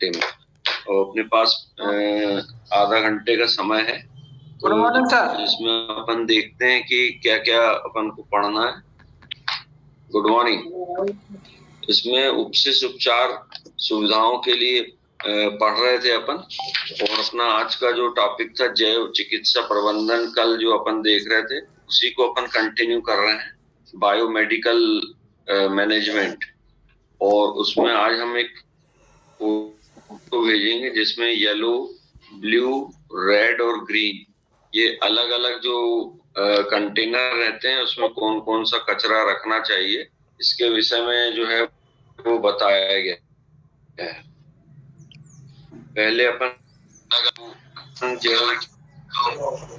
में, और अपने पास आधा घंटे का समय है, गुड मॉर्निंग सर। इसमें अपन देखते हैं कि क्या क्या अपन को पढ़ना है। Good morning. इसमें उपशिष्ट उपचार सुविधाओं के लिए पढ़ रहे थे अपन, और अपना आज का जो टॉपिक था जैव चिकित्सा प्रबंधन, कल जो अपन देख रहे थे उसी को अपन कंटिन्यू कर रहे हैं, बायोमेडिकल मैनेजमेंट। और उसमें आज हम एक फोटो भेजेंगे जिसमें येलो, ब्लू, रेड और ग्रीन, ये अलग अलग जो कंटेनर रहते हैं उसमें कौन कौन सा कचरा रखना चाहिए, इसके विषय में जो है वो बताया गया है। पहले अपन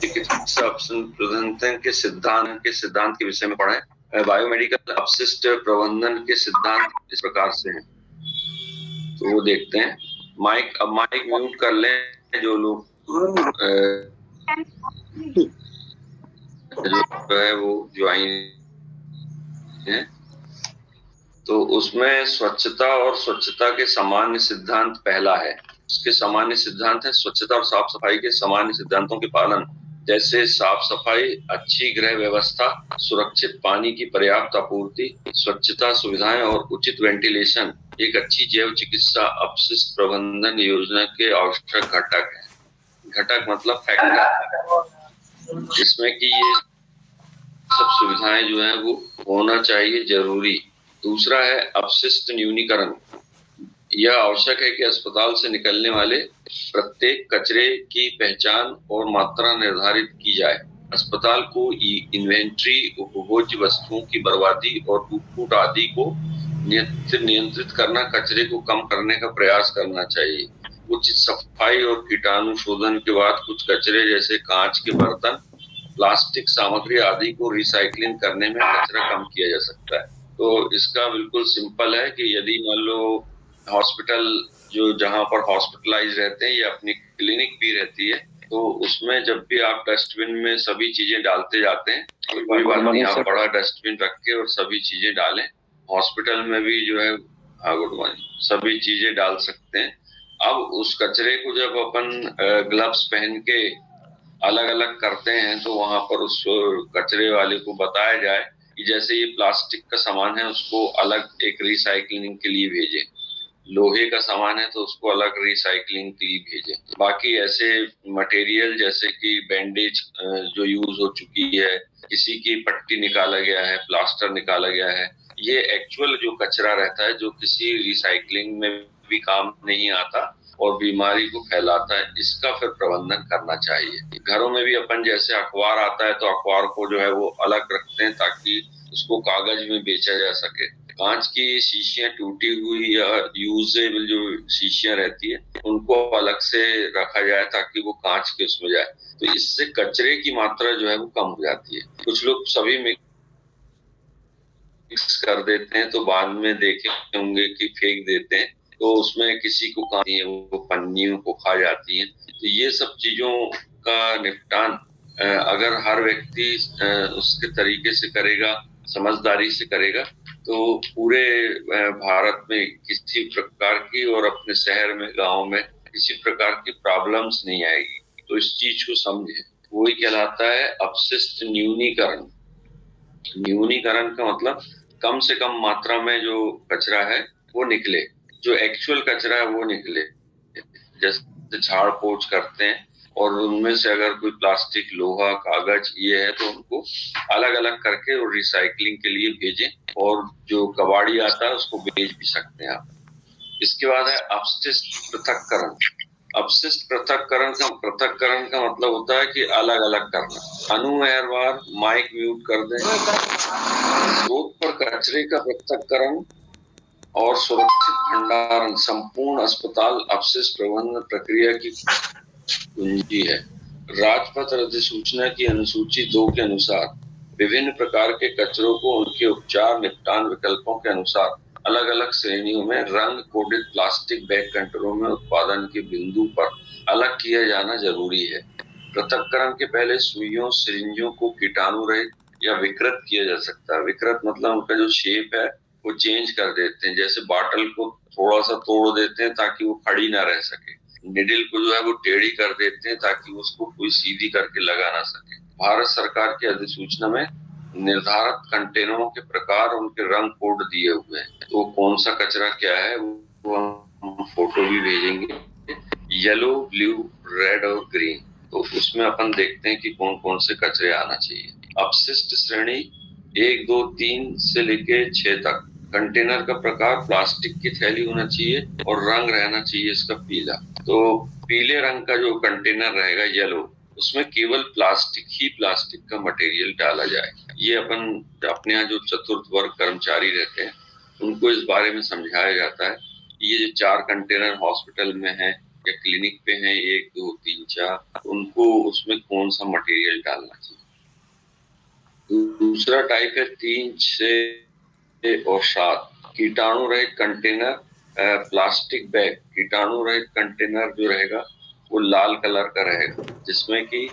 चिकित्सा प्रबंधन के सिद्धांत के विषय में पढ़े। बायोमेडिकल अपशिष्ट प्रबंधन के सिद्धांत इस प्रकार से हैं, तो वो देखते हैं। अब माइक म्यूट कर लें जो लोग जो है वो ज्वाइन है। तो उसमें स्वच्छता और स्वच्छता के सामान्य सिद्धांत पहला है। उसके सामान्य सिद्धांत है स्वच्छता और साफ सफाई के सामान्य सिद्धांतों के पालन, जैसे साफ सफाई, अच्छी गृह व्यवस्था, सुरक्षित पानी की पर्याप्त आपूर्ति, स्वच्छता सुविधाएं और उचित वेंटिलेशन एक अच्छी जैव चिकित्सा अपशिष्ट प्रबंधन योजना के आवश्यक घटक है। घटक मतलब फैक्टर, जिसमें कि ये सब सुविधाएं जो है वो होना चाहिए, जरूरी। दूसरा है अपशिष्ट न्यूनीकरण। यह आवश्यक है कि अस्पताल से निकलने वाले प्रत्येक कचरे की पहचान और मात्रा निर्धारित की जाए। अस्पताल को इन्वेंट्री, उपभोज्य वस्तुओं की बर्बादी और टूट आदि को नियंत्रित करना, कचरे को कम करने का प्रयास करना चाहिए। उचित सफाई और कीटाणु शोधन के बाद कुछ कचरे जैसे कांच के बर्तन, प्लास्टिक सामग्री आदि को रिसाइकलिंग करने में कचरा कम किया जा सकता है। तो इसका बिल्कुल सिंपल है कि यदि मान लो हॉस्पिटल जो जहाँ पर हॉस्पिटलाइज रहते हैं या अपनी क्लिनिक भी रहती है, तो उसमें जब भी आप डस्टबिन में सभी चीजें डालते जाते हैं, तो कोई बात नहीं, आप बड़ा डस्टबिन रख के और सभी चीजें डालें। हॉस्पिटल में भी जो है गुड मॉर्निंग, सभी चीजें डाल सकते हैं। अब उस कचरे को जब अपन ग्लव्स पहन के अलग अलग करते हैं, तो वहां पर उस कचरे वाले को बताया जाए कि जैसे ये प्लास्टिक का सामान है उसको अलग एक रिसाइकलिंग के लिए भेजें, लोहे का सामान है तो उसको अलग रिसाइकलिंग के लिए भेजें। बाकी ऐसे मटेरियल जैसे कि बैंडेज जो यूज हो चुकी है, किसी की पट्टी निकाला गया है, प्लास्टर निकाला गया है, ये एक्चुअल जो कचरा रहता है जो किसी रिसाइकलिंग में भी काम नहीं आता और बीमारी को फैलाता है, इसका फिर प्रबंधन करना चाहिए। घरों में भी अपन जैसे अखबार आता है तो अखबार को जो है वो अलग रखते हैं ताकि उसको कागज में बेचा जा सके। कांच की शीशियां टूटी हुई या यूजेबल जो शीशियां रहती है उनको अलग से रखा जाए ताकि वो कांच के उसमें जाए, तो इससे कचरे की मात्रा जो है वो कम हो जाती है। कुछ लोग सभी मिक्स कर देते हैं तो बाद में देखे होंगे कि फेंक देते हैं, तो उसमें किसी को खाती है वो पन्नियों को खा जाती है। तो ये सब चीजों का निपटान अगर हर व्यक्ति उसके तरीके से करेगा, समझदारी से करेगा, तो पूरे भारत में किसी प्रकार की और अपने शहर में, गांव में किसी प्रकार की प्रॉब्लम्स नहीं आएगी। तो इस चीज को समझे, वही कहलाता है अपशिष्ट न्यूनीकरण। न्यूनीकरण का मतलब कम से कम मात्रा में जो कचरा है वो निकले, जो एक्चुअल कचरा है वो निकले। जैसे झाड़ पोंछ करते हैं और उनमें से अगर कोई प्लास्टिक, लोहा, कागज ये है तो उनको अलग अलग करके और रिसाइकलिंग के लिए भेजें, और जो कबाड़ी आता है उसको बेच भी सकते हैं आप। इसके बाद है अपशिष्ट पृथक्करण। अपशिष्ट पृथक्करण का मतलब होता है कि अलग अलग करना। अनु मेहरबार माइक म्यूट कर दें। स्रोत पर कचरे का पृथक्करण और सुरक्षित भंडारण संपूर्ण अस्पताल अपशिष्ट प्रबंधन प्रक्रिया की कुंजी है। राजपत्र अधिसूचना की अनुसूची 2 के अनुसार विभिन्न प्रकार के कचरों को उनके उपचार निपटान विकल्पों के अनुसार अलग अलग श्रेणियों में रंग कोडित प्लास्टिक बैग कंटेनरों में उत्पादन के बिंदु पर अलग किया जाना जरूरी है। पृथक्करण के पहले सुइयों, सिरिंजों को कीटाणु रहित या विकृत किया जा सकता है। विकृत मतलब उनका जो शेप है वो चेंज कर देते हैं, जैसे बॉटल को थोड़ा सा तोड़ देते हैं ताकि वो खड़ी ना रह सके। निडिल को जो है वो टेढ़ी कर देते हैं ताकि उसको कोई सीधी करके लगा ना सके। भारत सरकार की अधिसूचना में निर्धारित कंटेनरों के प्रकार, उनके रंग कोड दिए हुए हैं। तो कौन सा कचरा क्या है वो हम फोटो भी भेजेंगे। येलो, ब्लू, रेड और ग्रीन। तो उसमें अपन देखते हैं कि कौन कौन से कचरे आना चाहिए। अपशिष्ट श्रेणी 1, 2, 3 से लेके 6 तक। कंटेनर का प्रकार प्लास्टिक की थैली होना चाहिए और रंग रहना चाहिए इसका पीला। तो पीले रंग का जो कंटेनर रहेगा, येलो, उसमें केवल प्लास्टिक का मटेरियल डाला जाए। ये अपन अपने यहाँ जो चतुर्थ वर्ग कर्मचारी रहते हैं उनको इस बारे में समझाया जाता है। ये जो 4 कंटेनर हॉस्पिटल में है या क्लिनिक पे है, 1, 2, 3, 4, उनको उसमें कौन सा मटेरियल डालना चाहिए। दूसरा टाइप है 3, 6 और 7। कीटाणु रहित कंटेनर, प्लास्टिक बैग। कीटाणु रहित कंटेनर जो रहेगा वो लाल कलर का रहेगा, जिसमें कि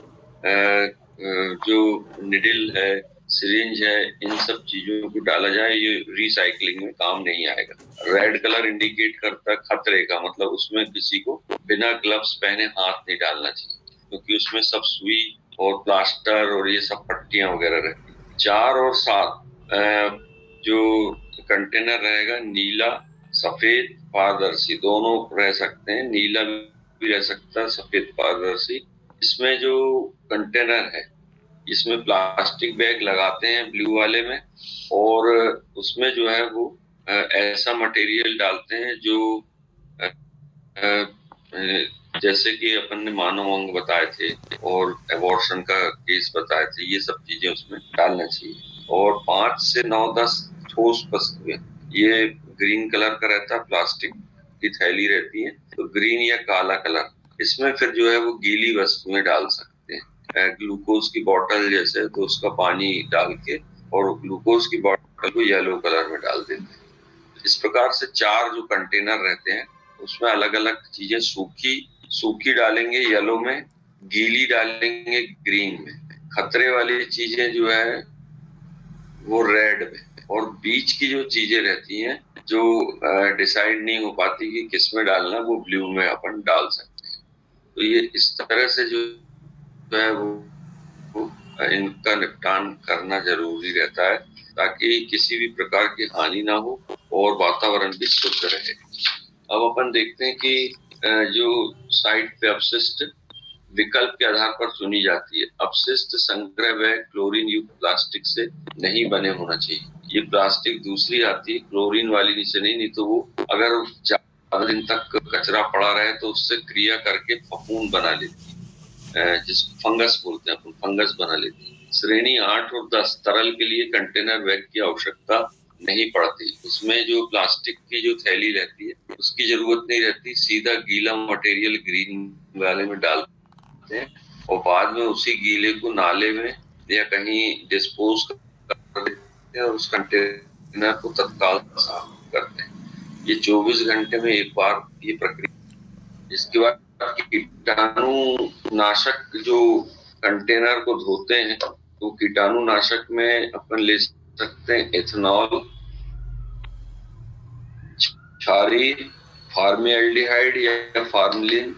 जो निडिल है, सिरिंज है, इन सब चीजों को डाला जाए। ये रिसाइकलिंग में काम नहीं आएगा। रेड कलर इंडिकेट करता है खतरे का, मतलब उसमें किसी को बिना ग्लव्स पहने हाथ नहीं डालना चाहिए, क्योंकि उसमें सब सुई और प्लास्टर और ये सब पट्टियां वगैरह रहती है। 4 और 7 जो कंटेनर रहेगा, नीला, सफेद, पारदर्शी, दोनों रह सकते हैं। नीला भी रह सकता है, सफेद, पारदर्शी। इसमें जो कंटेनर है इसमें प्लास्टिक बैग लगाते हैं ब्लू वाले में, और उसमें जो है वो ऐसा मटेरियल डालते हैं जो जैसे कि अपन ने मानव अंग बताए थे और एबॉर्शन का केस बताए थे, ये सब चीजें उसमें डालना चाहिए। और 5 से 9, 10 ठोस वस्तुएं। ये ग्रीन कलर का रहता है, प्लास्टिक की थैली रहती है, तो ग्रीन या काला कलर। इसमें फिर जो है वो गीली वस्तुएं डाल सकते हैं। ग्लूकोज की बोतल जैसे, तो उसका पानी डाल के और ग्लूकोज की बोतल को येलो कलर में डाल देते हैं। इस प्रकार से 4 जो कंटेनर रहते हैं उसमें अलग अलग चीजें सूखी डालेंगे येलो में, गीली डालेंगे ग्रीन में, खतरे वाली चीजें जो है वो रेड में, और बीच की जो चीजें रहती हैं जो डिसाइड नहीं हो पाती कि किस में डालना, वो ब्लू में अपन डाल सकते हैं। तो ये इस तरह से जो है वो इनका निपटान करना जरूरी रहता है, ताकि किसी भी प्रकार की हानि ना हो और वातावरण भी शुद्ध रहे। अब अपन देखते हैं कि जो साइट पे अपशिष्ट विकल्प के आधार पर चुनी जाती है। अपशिष्ट संग्रह बैग क्लोरीन युक्त प्लास्टिक से नहीं बने होना चाहिए। ये प्लास्टिक दूसरी आती है, क्लोरीन वाली नीचे नहीं तो वो अगर 4 दिन तक कचरा पड़ा रहे तो उससे क्रिया करके फफूंद बना लेती है, जिसको फंगस बोलते हैं, अपन फंगस बना लेती है। श्रेणी 8 और 10 तरल के लिए कंटेनर बैग की आवश्यकता नहीं पड़ती। उसमें जो प्लास्टिक की जो थैली रहती है उसकी जरूरत नहीं रहती, सीधा गीला मटेरियल ग्रीन वाले में डालते हैं और बाद में उसी गीले को नाले में या कहीं डिस्पोज कर देते हैं और उस कंटेनर को तत्काल साफ करते हैं। ये 24 घंटे में एक बार ये प्रक्रिया। इसके बाद कीटाणु नाशक जो कंटेनर को धोते हैं, तो कीटाणु नाशक में अपन ले सकते हैं एथेनॉल, क्षारीय, फॉर्मेल्डिहाइड या फॉर्मलिन,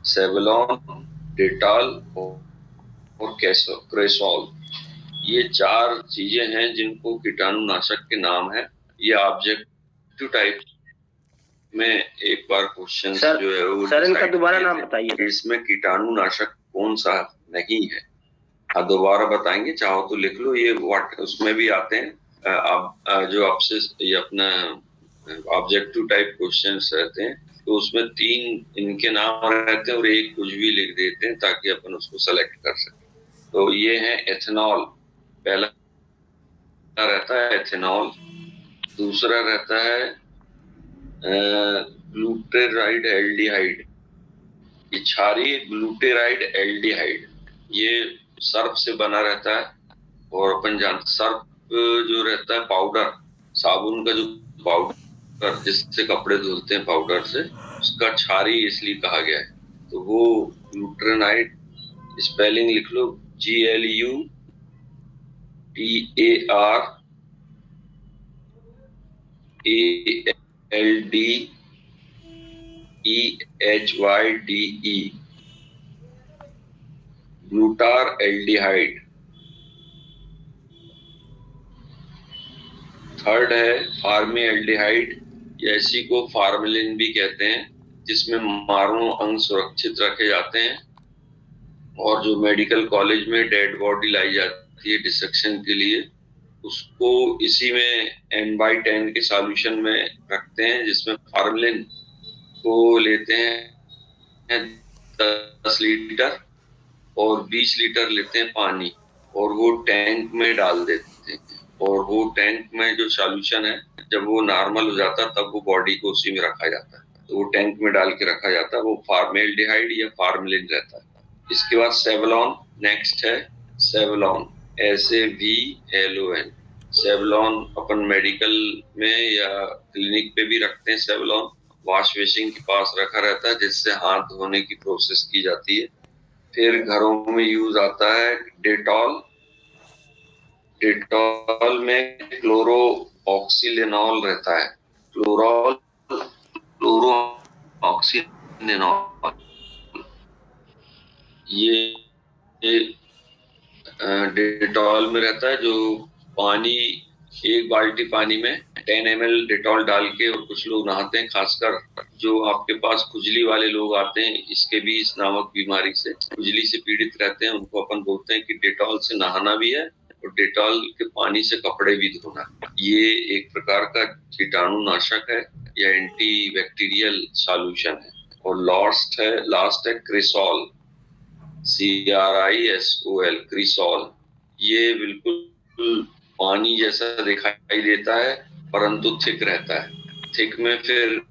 सेवलॉन, डेटॉल और क्रेसॉल। ये 4 चीजें हैं जिनको कीटाणु नाशक के नाम है। ये ऑब्जेक्टिव टाइप में एक बार क्वेश्चन जो है वो सर इनका दोबारा नाम बताइए। इसमें कीटाणु नाशक कौन सा नहीं है। हाँ, दोबारा बताएंगे, चाहो तो लिख लो। ये उसमें भी आते हैं अब जो आपसे ये अपना ऑब्जेक्टिव टाइप क्वेश्चंस रहते हैं, तो उसमें 3 इनके नाम रहते हैं और एक कुछ भी लिख देते हैं ताकि अपन उसको सेलेक्ट कर सकें। तो ये है एथेनॉल, पहला रहता है एथेनॉल। दूसरा रहता है ग्लूटेराइड एल्डिहाइड, ये क्षारीय ग्लूटेराइड एल्डिहाइड। ये सर्फ से बना रहता है और अपन जानते सर्फ जो रहता है पाउडर, साबुन का जो पाउडर जिससे कपड़े धुलते हैं पाउडर से, उसका क्षारीय इसलिए कहा गया है। तो वो ग्लूटेराइड, स्पेलिंग लिख लो, GLUTARAID LDEHYDE, ग्लूटार एल्डिहाइड। थर्ड है फार्मीएल्डिहाइड, या इसी को फार्मलिन भी कहते हैं, जिसमें मारू अंग सुरक्षित रखे जाते हैं और जो मेडिकल कॉलेज में डेड बॉडी लाई जाती है डिसेक्शन के लिए, उसको इसी में N/10 के सॉल्यूशन में रखते हैं, जिसमें फार्मलिन को लेते हैं 10 लीटर और 20 लीटर लेते हैं पानी, और वो टैंक में डाल देते हैं, और वो टैंक में जो सॉल्यूशन है, जब वो नॉर्मल हो जाता है तब वो बॉडी को उसी में रखा जाता है। तो वो टैंक में डाल के रखा जाता है, वो फार्मेल्डिहाइड या फार्मलिन रहता है। इसके बाद सेवलॉन नेक्स्ट है। सेवलॉन SAVLON, सेवलॉन अपन मेडिकल में या क्लिनिक पे भी रखते हैं। सेवलॉन वॉश बेसिन के पास रखा रहता है, जिससे हाथ धोने की प्रोसेस की जाती है। फिर घरों में यूज आता है डेटॉल। डेटॉल में क्लोरो ऑक्सीलेनॉल रहता है। क्लोरो ऑक्सीलेनॉल ये डेटॉल में रहता है, जो पानी, एक बाल्टी पानी में 10 ml डेटॉल डाल के, और कुछ लोग नहाते हैं, खासकर जो आपके पास खुजली वाले लोग आते हैं, इसके बीज नामक बीमारी से, खुजली से पीड़ित रहते हैं, उनको अपन बोलते हैं कि डेटॉल से नहाना भी है और डेटॉल के पानी से कपड़े भी धोना। ये एक प्रकार का कीटाणुनाशक है या एंटी बैक्टीरियल सॉल्यूशन है। और लास्ट है क्रिसॉल, CRISOL, क्रिसॉल। ये बिल्कुल पानी जैसा दिखाई देता है, परंतु थिक रहता है। थिक में फिर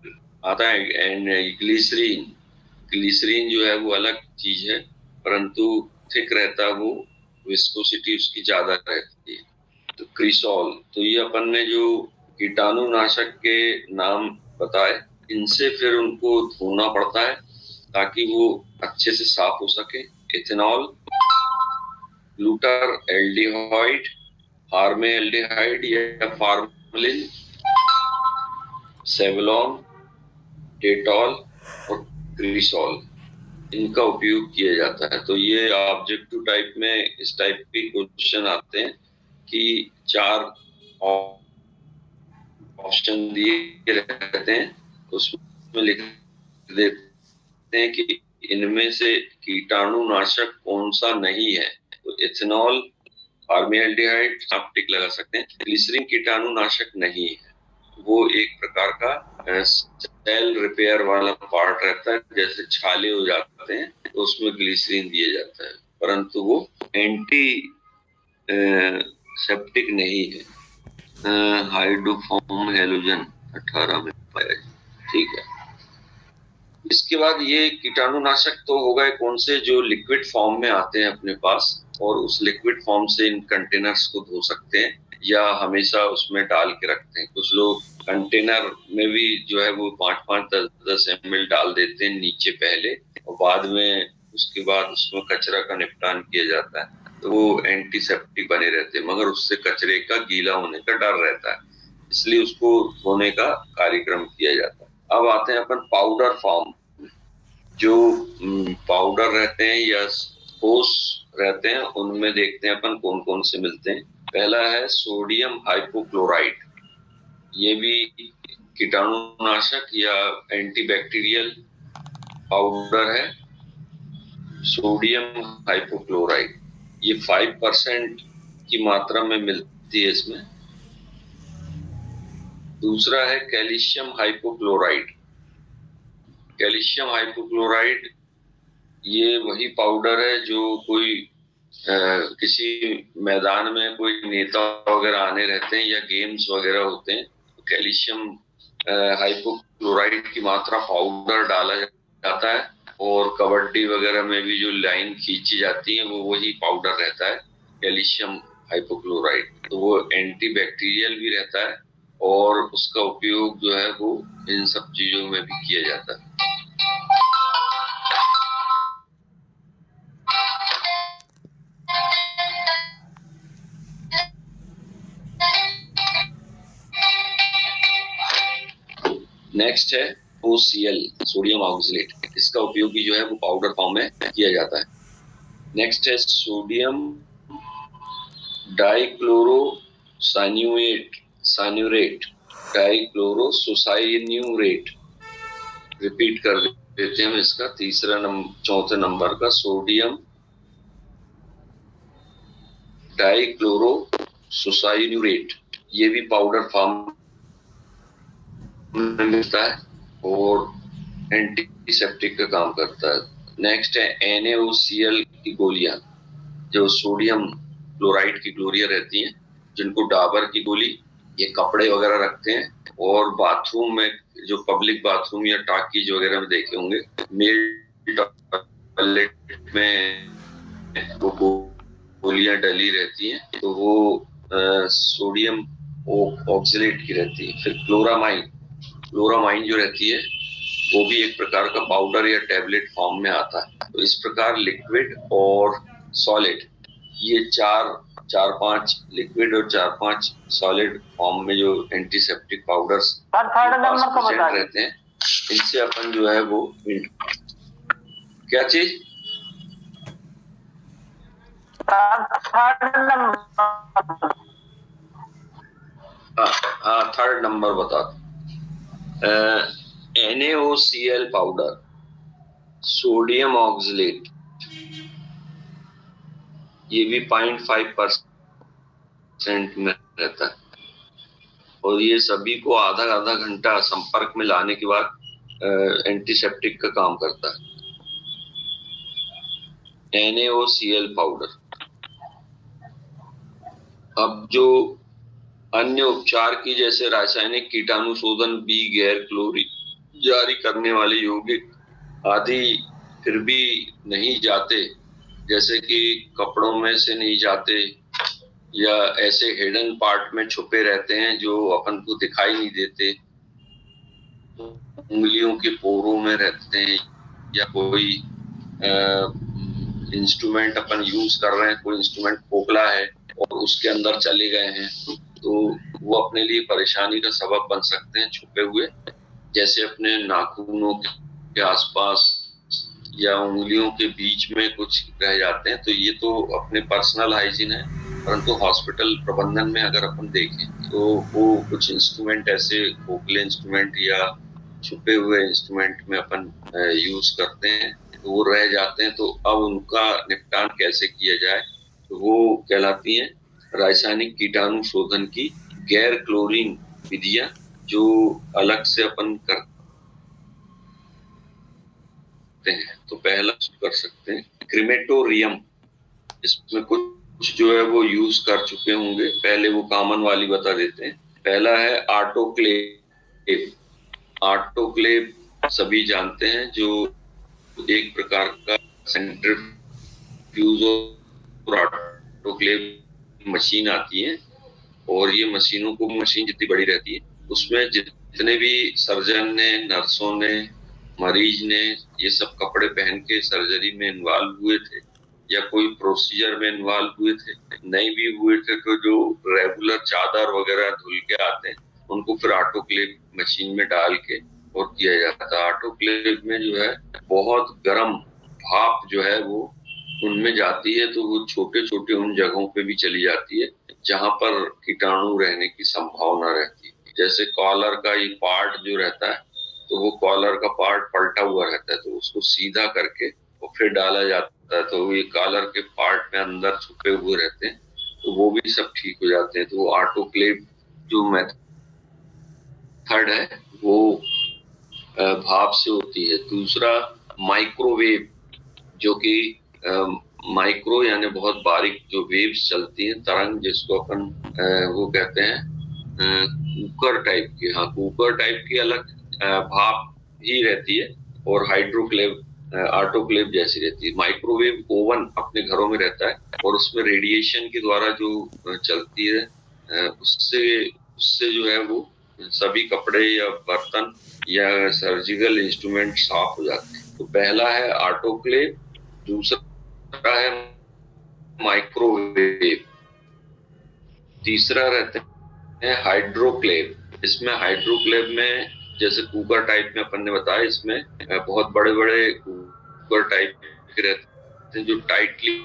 आता है एंड ग्लिसरीन। ग्लिसरीन जो है वो अलग चीज है, परंतु थिक रहता है, वो विस्कोसिटी उसकी ज्यादा रहती है। तो क्रिसॉल, तो ये अपन ने जो कीटाणुनाशक के नाम बताए, इनसे फिर उनको धोना पड़ता है ताकि वो अच्छे से साफ हो सके। इथेनॉल, ग्लूटार एल्डिहाइड, फार्मेल्डिहाइड या फार्मलिन, सेवलॉन, डेटॉल और क्रिसॉल, इनका उपयोग किया जाता है। तो ये ऑब्जेक्टिव टाइप में इस टाइप के क्वेश्चन आते हैं कि 4 ऑप्शन दिए रहते हैं, उसमें लिख देते हैं कि इनमें से कीटाणुनाशक कौन सा नहीं है। तो इथेनॉल, फार्मेल्डिहाइड, आप टिक लगा सकते हैं। ग्लिसरीन कीटाणुनाशक नहीं है, वो एक प्रकार का सेल रिपेयर वाला पार्ट रहता है, जैसे छाले हो जाते हैं तो उसमें ग्लिसरीन दिया जाता है, परंतु वो एंटी सेप्टिक नहीं है। हाइड्रोफॉर्म हैलोजन 18 में पाया जाए। ठीक है। इसके बाद ये कीटाणुनाशक तो हो गए कौन से, जो लिक्विड फॉर्म में आते हैं अपने पास, और उस लिक्विड फॉर्म से इन कंटेनर्स को धो सकते हैं या हमेशा उसमें डाल के रखते हैं। कुछ लोग कंटेनर में भी जो है वो 5-5, 10-10 ml डाल देते हैं नीचे पहले, और बाद में उसके बाद उसमें कचरा का निपटान किया जाता है, तो वो एंटीसेप्टिक बने रहते हैं, मगर उससे कचरे का गीला होने का डर रहता है, इसलिए उसको धोने का कार्यक्रम किया जाता है। अब आते हैं अपन पाउडर फॉर्म। जो पाउडर रहते हैं या ठोस रहते हैं, उनमें देखते हैं अपन कौन कौन से मिलते हैं। पहला है सोडियम हाइपोक्लोराइड, ये भी कीटाणुनाशक या एंटीबैक्टीरियल पाउडर है। सोडियम हाइपोक्लोराइड, ये 5% की मात्रा में मिलती है इसमें। दूसरा है कैल्शियम हाइपोक्लोराइड। कैल्शियम हाइपोक्लोराइड ये वही पाउडर है जो कोई किसी मैदान में कोई नेता वगैरह आने रहते हैं या गेम्स वगैरह होते हैं, तो कैल्शियम हाइपोक्लोराइड की मात्रा पाउडर डाला जाता है, और कबड्डी वगैरह में भी जो लाइन खींची जाती है वो वही पाउडर रहता है, कैल्शियम हाइपोक्लोराइड। तो वो एंटीबैक्टीरियल भी रहता है, और उसका उपयोग जो है वो इन सब चीजों में भी किया जाता है। नेक्स्ट है OCl, सोडियम ऑक्सलेट। इसका उपयोग भी जो है वो पाउडर फॉर्म में किया जाता है। नेक्स्ट है सोडियम डाइक्लोरोसान्यूरेट, डाइक्लोरोसोसाइन्यूरेट। रिपीट कर देते हैं हम इसका चौथे नंबर का, सोडियम डाइक्लोरोसोसाइन्यूरेट। ये भी पाउडर फॉर्म में मिलता है और एंटीसेप्टिक का काम करता है। नेक्स्ट है NaOCl की गोलियां, जो सोडियम क्लोराइड की गोलियां रहती हैं, जिनको डाबर की गोली, ये कपड़े वगैरह रखते हैं। और बाथरूम में, जो पब्लिक बाथरूम या टाकीज वगैरह में देखे होंगे, मेल टॉयलेट में वो गोलियां डली रहती हैं, तो वो सोडियम ऑक्सलेट की रहती है। फिर क्लोरामाइन जो रहती है, वो भी एक प्रकार का पाउडर या टैबलेट फॉर्म में आता है। तो इस प्रकार लिक्विड और सॉलिड, ये चार पांच लिक्विड और 4-5 सॉलिड फॉर्म में जो एंटीसेप्टिक पाउडर्स रहते हैं, इनसे अपन जो है वो क्या चीज थर्ड नंबर बता दो। NaOCl पाउडर, सोडियम ऑक्सलेट, ये भी 0.5% में रहता है और ये सभी को आधा आधा घंटा संपर्क में लाने के बाद एंटीसेप्टिक का काम करता है। NaOCl powder. अब जो अन्य उपचार की, जैसे रासायनिक कीटाणुशोधन, बी गैर क्लोरी जारी करने वाले यौगिक आदि फिर भी नहीं जाते, जैसे कि कपड़ों में से नहीं जाते या ऐसे हिडन पार्ट में छुपे रहते हैं जो अपन को दिखाई नहीं देते, उंगलियों के पोरों में रहते हैं, या कोई इंस्ट्रूमेंट अपन यूज कर रहे हैं, कोई इंस्ट्रूमेंट खोखला है और उसके अंदर चले गए हैं, तो वो अपने लिए परेशानी का सबब बन सकते हैं छुपे हुए। जैसे अपने नाखूनों के आसपास या उंगलियों के बीच में कुछ रह जाते हैं, तो ये तो अपने पर्सनल हाइजीन है। परंतु हॉस्पिटल प्रबंधन में अगर अपन देखें तो वो कुछ इंस्ट्रूमेंट, ऐसे खोखले इंस्ट्रूमेंट या छुपे हुए इंस्ट्रूमेंट में अपन यूज करते हैं, तो वो रह जाते हैं। तो अब उनका निपटान कैसे किया जाए, तो वो कहलाती है रासायनिक कीटाणु शोधन की गैर क्लोरीन विधियां, जो अलग से अपन करते हैं। तो पहला कर सकते हैं क्रीमेटोरियम। इसमें कुछ जो है वो यूज कर चुके होंगे, पहले वो कॉमन वाली बता देते हैं। पहला है ऑटोक्लेव। ऑटोक्लेव सभी जानते हैं, जो एक प्रकार का सेंट्रीफ्यूज और ऑटोक्लेव मशीन आती है, और ये मशीन जितनी बड़ी रहती है, उसमें जितने भी सर्जन ने, नर्सों ने, मरीज ने ये सब कपड़े पहन के सर्जरी में इन्वॉल्व हुए थे या कोई प्रोसीजर में इन्वॉल्व हुए थे, नहीं भी हुए थे, तो जो रेगुलर चादर वगैरह धुल के आते हैं, उनको फिर ऑटोक्लेव मशीन में डाल के और किया जाता है। ऑटोक्लेव में जो है बहुत गर्म भाप जो है वो उनमें जाती है, तो वो छोटे छोटे उन जगहों पे भी चली जाती है जहां पर कीटाणु रहने की संभावना रहती है। जैसे कॉलर का ये पार्ट जो रहता है, तो वो कॉलर का पार्ट पलटा हुआ रहता है, तो उसको सीधा करके और फिर डाला जाता है, तो ये कॉलर के पार्ट में अंदर छुपे हुए रहते हैं, तो वो भी सब ठीक हो जाते हैं। तो वो ऑटोक्लेव जो मेथड है वो भाप से होती है। दूसरा माइक्रोवेव, जो कि माइक्रो यानी बहुत बारीक जो वेव्स चलती हैं, तरंग, जिसको अपन वो कहते हैं कुकर टाइप की। हाँ, कुकर टाइप की अलग भाप ही रहती है, और हाइड्रोक्लेव ऑटोक्लेव जैसी रहती है। माइक्रोवेव ओवन अपने घरों में रहता है, और उसमें रेडिएशन के द्वारा जो चलती है, उससे जो है वो सभी कपड़े या बर्तन या सर्जिकल इंस्ट्रूमेंट साफ हो जाते हैं। तो पहला है ऑटोक्लेव, दूसरा है माइक्रोवेव, तीसरा रहता है हाइड्रोक्लेव। इसमें हाइड्रोक्लेव में जैसे कुकर टाइप में अपन ने बताया, इसमें बहुत बड़े बड़े कुकर टाइप के रहते हैं जो टाइटली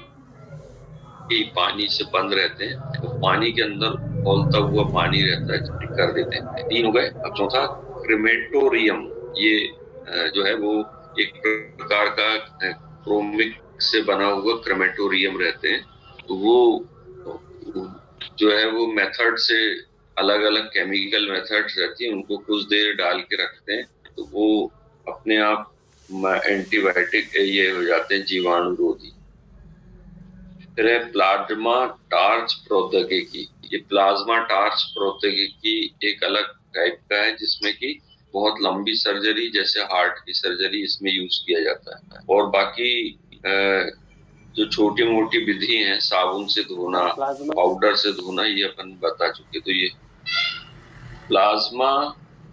पानी से बंद रहते हैं, तो पानी के अंदर खौलता हुआ पानी रहता है, कर देते हैं। 3 हो गए। अब चौथा क्रेमेटोरियम, ये जो है वो एक प्रकार का क्रोमिक से बना हुआ क्रेमेटोरियम रहते हैं। तो वो जो है वो मेथड से अलग अलग केमिकल मेथड्स रहती हैं, उनको कुछ देर डाल के रखते हैं तो वो अपने आप एंटीबायोटिक ये हो जाते हैं, जीवाणुरोधी। फिर है प्लाज्मा टार्च प्रौद्योगिकी। ये प्लाज्मा टार्च प्रौद्योगिकी एक अलग टाइप का है जिसमें कि बहुत लंबी सर्जरी जैसे हार्ट की सर्जरी इसमें यूज किया जाता है। और बाकी जो छोटी मोटी विधि है, साबुन से धोना, पाउडर से धोना, ये अपन बता चुके। तो ये प्लाज्मा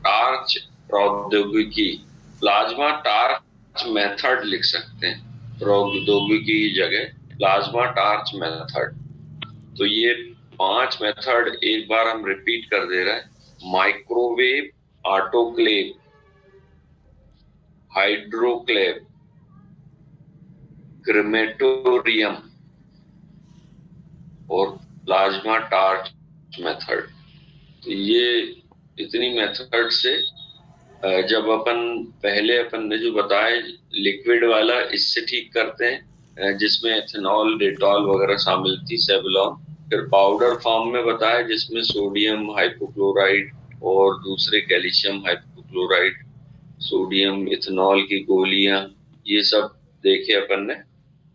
टार्च प्रौद्योगिकी, प्लाज्मा टार्च मेथड लिख सकते हैं, प्रौद्योगिकी की जगह प्लाज्मा टार्च मेथड। तो ये 5 मेथड एक बार हम रिपीट कर दे रहे हैं। माइक्रोवेव, ऑटोक्लेव, हाइड्रोक्लेव, क्रेमेटोरियम और प्लाज्मा टार्च मेथड। तो ये इतनी मेथड से जब अपन ने जो बताया लिक्विड वाला, इससे ठीक करते हैं जिसमें एथेनॉल, डेटॉल वगैरह शामिल थी, सेवलॉन। फिर पाउडर फॉर्म में बताया जिसमें सोडियम हाइपोक्लोराइड और दूसरे कैल्शियम हाइपोक्लोराइड, सोडियम इथेनॉल की गोलियां, ये सब देखे अपन ने।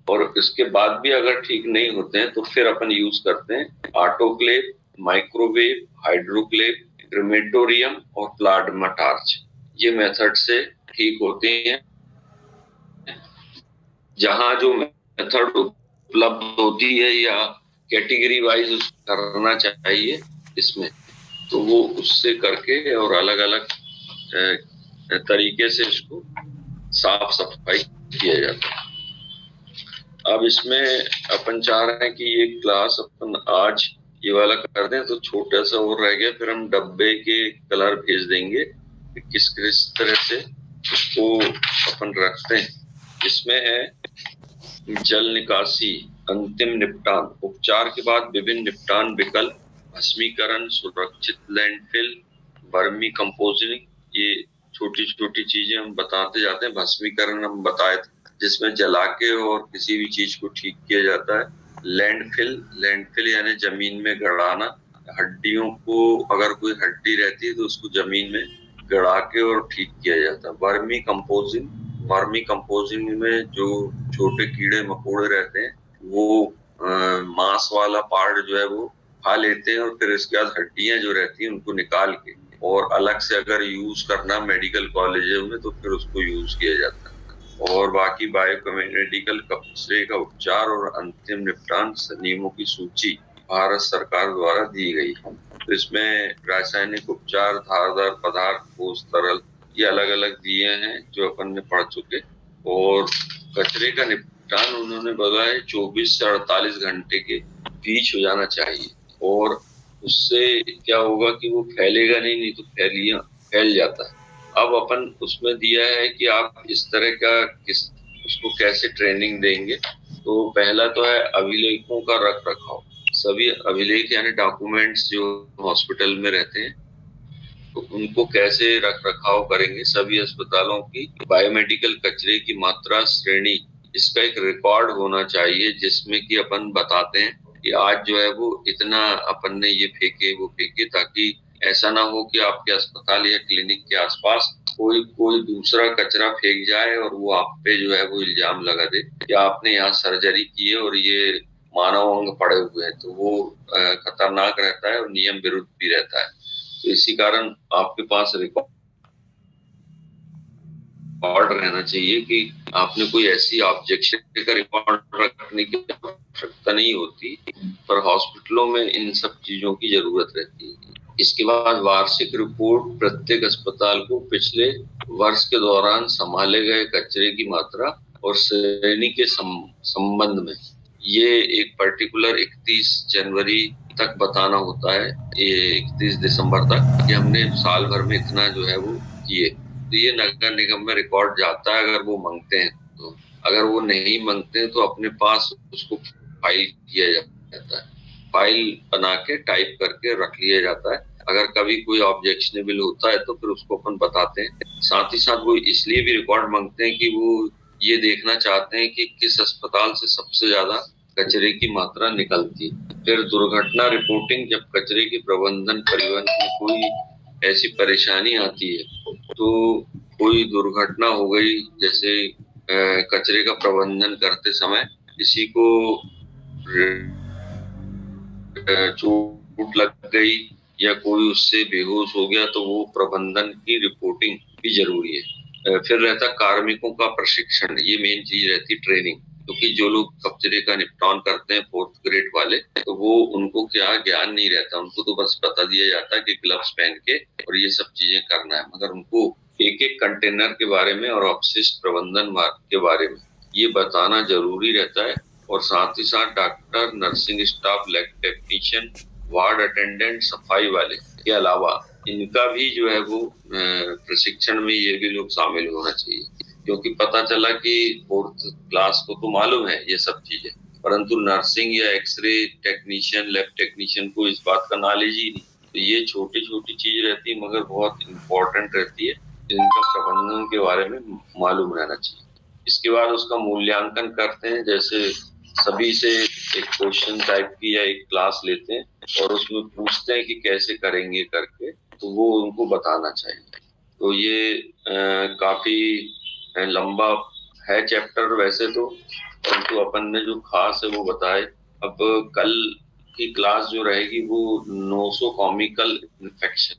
और इसके बाद भी अगर ठीक नहीं होते हैं तो फिर अपन यूज करते हैं ऑटोक्लेव, माइक्रोवेव, हाइड्रोक्लेव, क्रेमेटोरियम और प्लाज्मा टार्च। ये मेथड से ठीक होते हैं। जहां जो मेथड उपलब्ध होती है या कैटेगरी वाइज करना चाहिए इसमें, तो वो उससे करके और अलग अलग तरीके से इसको साफ सफाई किया जाता है। अब इसमें अपन चाह रहे हैं कि ये क्लास अपन आज ये वाला कर दें, तो छोटा सा और रह गया, फिर हम डब्बे के कलर भेज देंगे किस किस तरह से उसको अपन रखते हैं। इसमें है जल निकासी, अंतिम निपटान, उपचार के बाद विभिन्न निपटान विकल्प, भस्मीकरण, सुरक्षित लैंडफिल, वर्मी कंपोजिंग। ये छोटी छोटी चीजें हम बताते जाते हैं। भस्मीकरण हम बताए थे जिसमें जला के और किसी भी चीज को ठीक किया जाता है। लैंडफिल, लैंडफिल यानी जमीन में गड़ाना, हड्डियों को, अगर कोई हड्डी रहती है तो उसको जमीन में गड़ा के और ठीक किया जाता है। वर्मी कंपोजिंग, वर्मी कंपोजिंग में जो छोटे कीड़े मकोड़े रहते हैं वो मांस वाला पार्ट जो है वो खा लेते हैं, और फिर इसके बाद हड्डियां जो रहती हैं उनको निकाल के और अलग से अगर यूज करना मेडिकल कॉलेजों में तो फिर उसको यूज किया जाता है। और बाकी बायोमेडिकल कचरे का उपचार और अंतिम निपटान नियमों की सूची भारत सरकार द्वारा दी गई है। तो इसमें रासायनिक उपचार, धारदार पदार्थ, ठोस, तरल, ये अलग अलग दिए हैं जो अपन ने पढ़ चुके। और कचरे का निपटान उन्होंने बोला है 24 से 48 घंटे के बीच हो जाना चाहिए, और उससे क्या होगा कि वो फैलेगा नहीं तो फैल जाता है। अब अपन उसमें दिया है कि आप इस तरह का उसको कैसे ट्रेनिंग देंगे। तो पहला तो है अभिलेखों का रख रखाव। सभी अभिलेख यानी डॉक्यूमेंट्स जो हॉस्पिटल में रहते हैं तो उनको कैसे रख रखाव करेंगे। सभी अस्पतालों की बायोमेडिकल कचरे की मात्रा, श्रेणी, इसका एक रिकॉर्ड होना चाहिए जिसमें कि अपन बताते हैं कि आज जो है वो इतना अपन ने ये फेंके वो फेंके, ताकि ऐसा ना हो कि आपके अस्पताल या क्लिनिक के आसपास कोई दूसरा कचरा फेंक जाए और वो आप पे जो है वो इल्जाम लगा दे कि आपने यहाँ सर्जरी की है और ये मानव अंग पड़े हुए हैं। तो वो खतरनाक रहता है और नियम विरुद्ध भी रहता है। तो इसी कारण आपके पास रिकॉर्ड रहना चाहिए कि आपने कोई ऐसी ऑब्जेक्शन का रिकॉर्ड रखने की आवश्यकता नहीं होती, पर हॉस्पिटलों में इन सब चीजों की जरूरत रहती है। इसके बाद वार्षिक रिपोर्ट, प्रत्येक अस्पताल को पिछले वर्ष के दौरान संभाले गए कचरे की मात्रा और श्रेणी के संबंध में ये एक पर्टिकुलर 31 जनवरी तक बताना होता है, ये 31 दिसंबर तक, कि हमने साल भर में इतना जो है वो किए, तो ये नगर निगम में रिकॉर्ड जाता है अगर वो मांगते हैं तो। अगर वो नहीं मांगते हैं तो अपने पास उसको फाइल किया जाता है, फाइल बना के टाइप करके रख लिया जाता है। अगर कभी कोई ऑब्जेक्शनेबल होता है तो फिर उसको अपन बताते हैं। साथ ही साथ वो इसलिए भी रिकॉर्ड मांगते हैं कि वो ये देखना चाहते हैं कि किस अस्पताल से सबसे ज्यादा कचरे की मात्रा निकलती। फिर दुर्घटना रिपोर्टिंग, जब कचरे के प्रबंधन परिवहन में कोई ऐसी परेशानी आती है, तो कोई दुर्घटना हो गई, जैसे कचरे का प्रबंधन करते समय किसी को चोट लग गई या कोई उससे बेहोश हो गया, तो वो प्रबंधन की रिपोर्टिंग भी जरूरी है। फिर रहता कार्मिकों का प्रशिक्षण, ये मेन चीज रहती ट्रेनिंग, क्योंकि जो लोग कचरे का निपटान करते हैं 4th ग्रेड वाले, तो वो उनको क्या ज्ञान नहीं रहता, उनको तो बस बता दिया जाता है कि ग्लव्स पहन के और ये सब चीजें करना है, मगर उनको एक एक कंटेनर के बारे में और अपशिष्ट प्रबंधन के बारे में ये बताना जरूरी रहता है। और साथ ही साथ doctor, nursing staff, lab technician, ward attendant, सफाई वाले के अलावा इनका भी जो है वो प्रशिक्षण में ये भी लोग शामिल होना चाहिए। क्योंकि पता चला कि 4th क्लास को तो मालूम है ये सब चीजें, परंतु नर्सिंग या एक्सरे टेक्नीशियन, लैब टेक्नीशियन को इस बात का नॉलेज ही नहीं। तो ये छोटी छोटी चीज रहती है मगर बहुत इंपॉर्टेंट रहती है, जिनका प्रबंधन के बारे में मालूम रहना चाहिए। इसके बाद उसका मूल्यांकन करते हैं, जैसे सभी से एक क्वेश्चन टाइप की या एक क्लास लेते हैं और उसमें पूछते हैं कि कैसे करेंगे करके, तो वो उनको बताना चाहिए। तो ये काफी लंबा है चैप्टर वैसे तो, परंतु अपन ने जो खास है वो बताए। अब कल की क्लास जो रहेगी वो नोसोकॉमिकल इन्फेक्शन,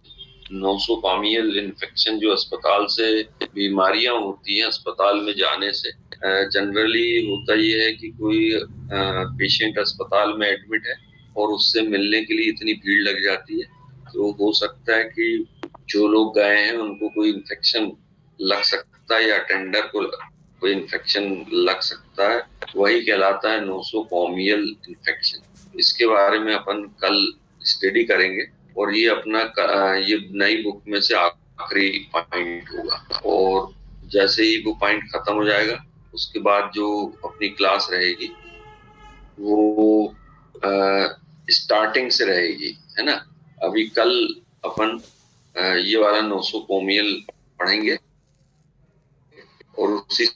नोसोकॉमियल इन्फेक्शन जो अस्पताल से बीमारियां होती हैं अस्पताल में जाने से। जनरली होता ये है कि कोई पेशेंट अस्पताल में एडमिट है और उससे मिलने के लिए इतनी भीड़ लग जाती है, तो हो सकता है कि जो लोग गए हैं उनको कोई इन्फेक्शन लग सकता है या अटेंडर को कोई इन्फेक्शन लग सकता है, वही कहलाता है नोसोकॉमियल इन्फेक्शन। इसके बारे में अपन कल स्टडी करेंगे और ये अपना ये नई बुक में से आखिरी पॉइंट होगा। और जैसे ही वो पॉइंट खत्म हो जाएगा उसके बाद जो अपनी क्लास रहेगी वो स्टार्टिंग से रहेगी, है ना। अभी कल अपन ये वाला नोसोकोमियल पढ़ेंगे और उसी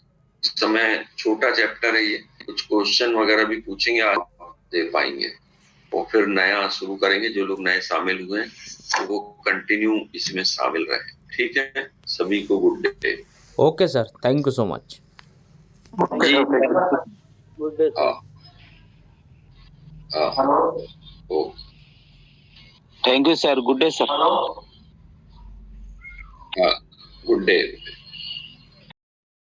समय छोटा चैप्टर है ये, कुछ क्वेश्चन वगैरह भी पूछेंगे, आप दे पाएंगे और फिर नया शुरू करेंगे। जो लोग नए शामिल हुए हैं तो वो कंटिन्यू इसमें शामिल रहे। ठीक है, सभी को good day. Okay sir, thank you so much. जी, good day sir. Thank you sir, good day sir. Good day.